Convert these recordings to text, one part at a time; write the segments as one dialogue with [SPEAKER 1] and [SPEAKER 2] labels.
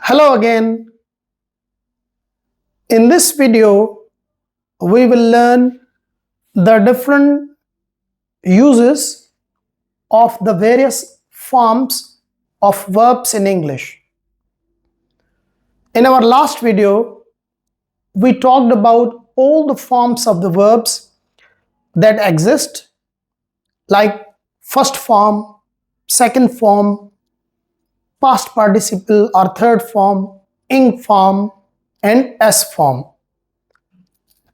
[SPEAKER 1] Hello again. In this video, we will learn the different uses of the various forms of verbs in English. In our last video, we talked about all the forms of the verbs that exist, like first form, second form, past participle or third form, ing form, and s form.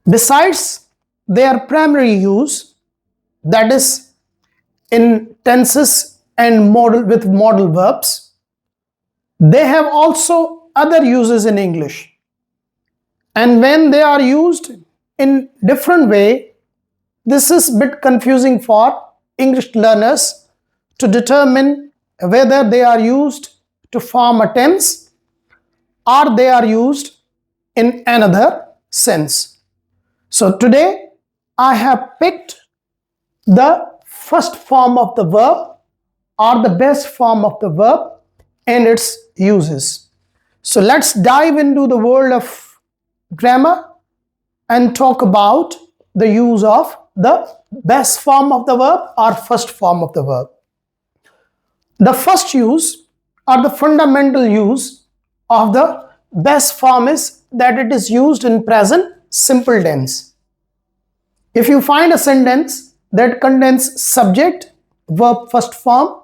[SPEAKER 1] Besides their primary use, that is in tenses and with modal verbs, they have also other uses in English. And when they are used in different way, this is a bit confusing for English learners to determine whether they are used to form a tense or they are used in another sense. So today I have picked the first form of the verb or the best form of the verb and its uses. So let's dive into the world of grammar and talk about the use of the best form of the verb or first form of the verb. The first use or the fundamental use of the best form is that it is used in present simple tense. If you find a sentence that contains subject, verb first form,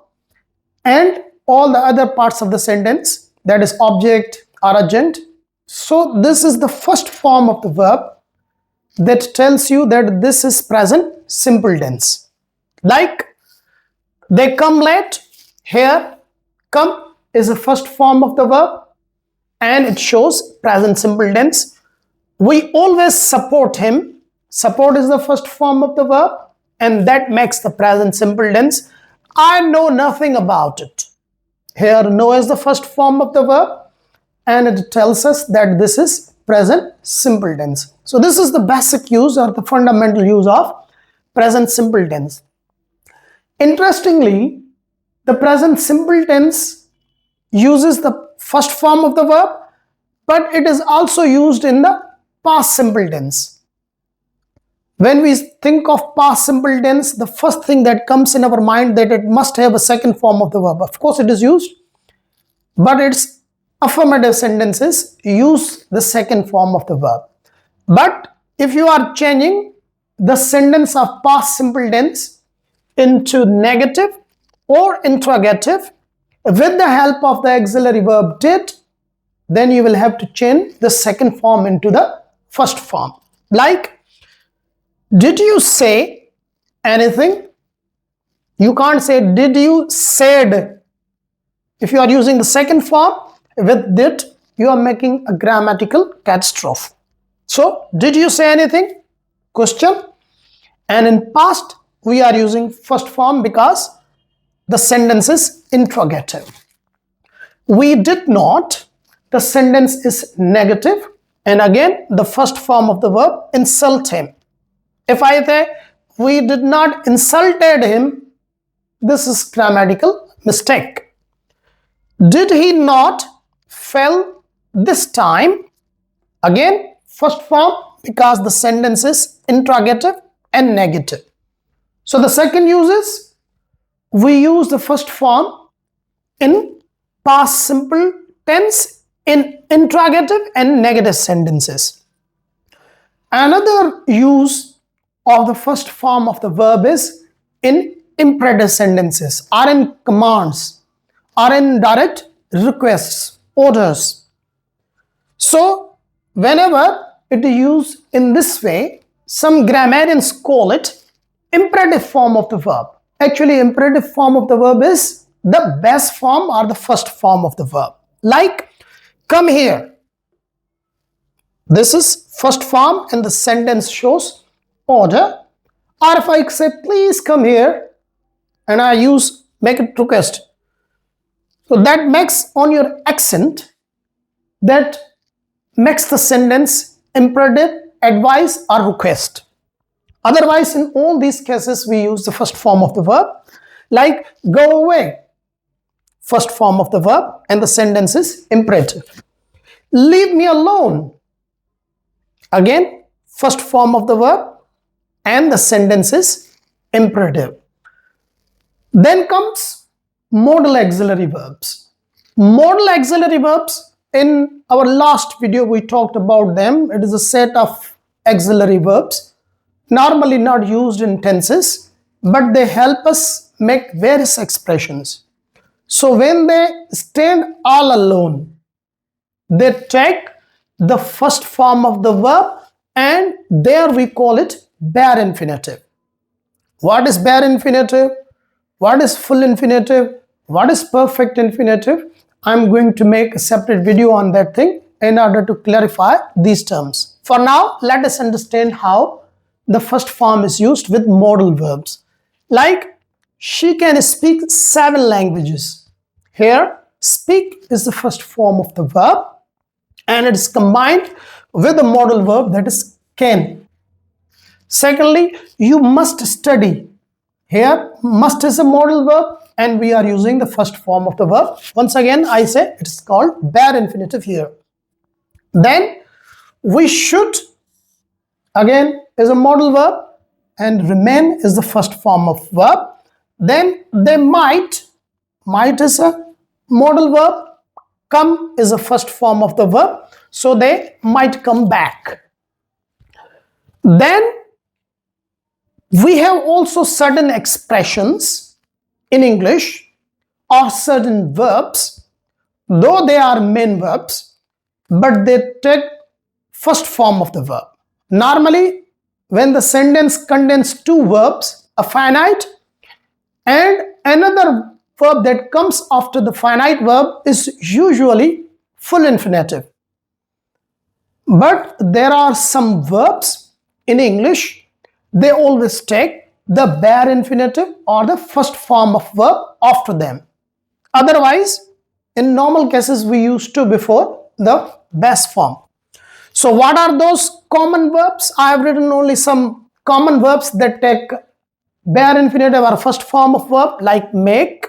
[SPEAKER 1] and all the other parts of the sentence, that is object or agent, so this is the first form of the verb that tells you that this is present simple tense. Like, they come late. Here, come is the first form of the verb and it shows present simple tense. We always support him. Support is the first form of the verb and that makes the present simple tense. I know nothing about it. Here, know is the first form of the verb and it tells us that this is present simple tense. So this is the basic use or the fundamental use of present simple tense. Interestingly, the present simple tense uses the first form of the verb, but it is also used in the past simple tense. When we think of past simple tense, the first thing that comes in our mind that it must have a second form of the verb. Of course it is used, but its affirmative sentences use the second form of the verb. But if you are changing the sentence of past simple tense into negative or interrogative with the help of the auxiliary verb did, then you will have to change the second form into the first form. Like, did you say anything? You can't say did you said. If you are using the second form with did, you are making a grammatical catastrophe. So, did you say anything? Question. And in past, we are using first form because the sentence is interrogative. We did not, the sentence is negative, and again the first form of the verb insult him. If I say we did not insulted him, this is grammatical mistake. Did he not fell this time? Again first form because the sentence is interrogative and negative. So the second use is we use the first form in past simple tense in interrogative and negative sentences. Another use of the first form of the verb is in imperative sentences or in commands or in direct requests, orders. So whenever it is used in this way, some grammarians call it imperative form of the verb. Actually, imperative form of the verb is the best form or the first form of the verb. Like, come here. This is first form and the sentence shows order. Or if I say, please come here, and I use make it request. So that makes on your accent, that makes the sentence imperative, advice or request. Otherwise, in all these cases, we use the first form of the verb, like go away. first form of the verb, and the sentence is imperative. Leave me alone. Again, first form of the verb and the sentence is imperative. Then comes modal auxiliary verbs. Modal auxiliary verbs, in our last video we talked about them. It is a set of auxiliary verbs, normally not used in tenses, but they help us make various expressions. So when they stand all alone, they take the first form of the verb, and there we call it bare infinitive. What is bare infinitive? What is full infinitive? What is perfect infinitive? I'm going to make a separate video on that thing in order to clarify these terms. For now, let us understand how the first form is used with modal verbs. Like, she can speak 7 languages. Here, speak is the first form of the verb, and it is combined with a modal verb, that is can. Secondly, you must study. Here, must is a modal verb, and we are using the first form of the verb. Once again, I say it is called bare infinitive here. Then, we should, again, is a modal verb, and remain is the first form of verb. Then, they might is a modal verb, come is the first form of the verb, so they might come back. Then we have also certain expressions in English or certain verbs, though they are main verbs, but they take first form of the verb. Normally, when the sentence contains 2 verbs, a finite and another verb that comes after the finite verb is usually full infinitive. But there are some verbs in English, they always take the bare infinitive or the first form of verb after them. Otherwise, in normal cases, we used to before the base form. So what are those common verbs? I have written only some common verbs that take bare infinitive or first form of verb, like make,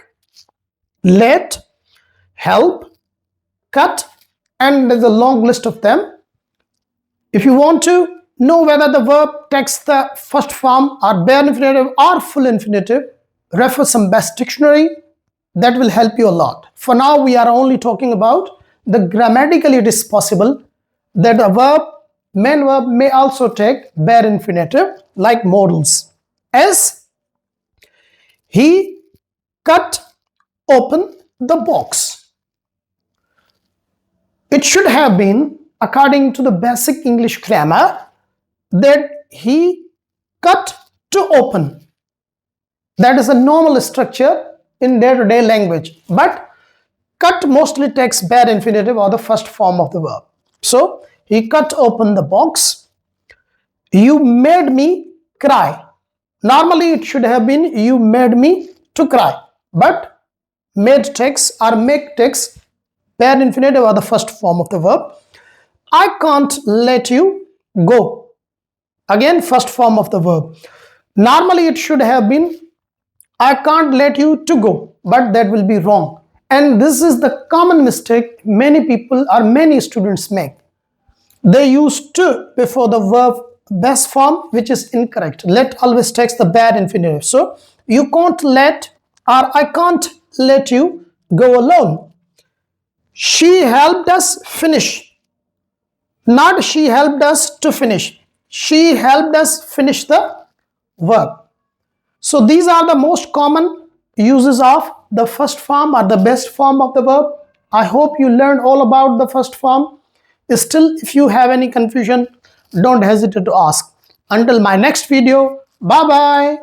[SPEAKER 1] let, help, cut, and there's a long list of them. If you want to know whether the verb takes the first form or bare infinitive or full infinitive, refer some best dictionary. That will help you a lot. For now, we are only talking about the grammatically it is possible that a verb, main verb, may also take bare infinitive, like modals. As he cut open the box. It should have been, according to the basic English grammar, that he cut to open. That is a normal structure in day-to-day language. But cut mostly takes bare infinitive or the first form of the verb. So, he cut open the box. You made me cry. Normally, it should have been you made me to cry. But made takes or make takes bare infinitive or the first form of the verb. I can't let you go. Again, first form of the verb. Normally, it should have been I can't let you to go, but that will be wrong. And this is the common mistake many people or many students make. They use to before the verb base form, which is incorrect. Let always takes the bare infinitive. So, you can't let or I can't let you go alone. She helped us finish. Not she helped us to finish. She helped us finish the verb. So these are the most common uses of the first form or the best form of the verb. I hope you learned all about the first form. Still, if you have any confusion, don't hesitate to ask. Until my next video, bye-bye.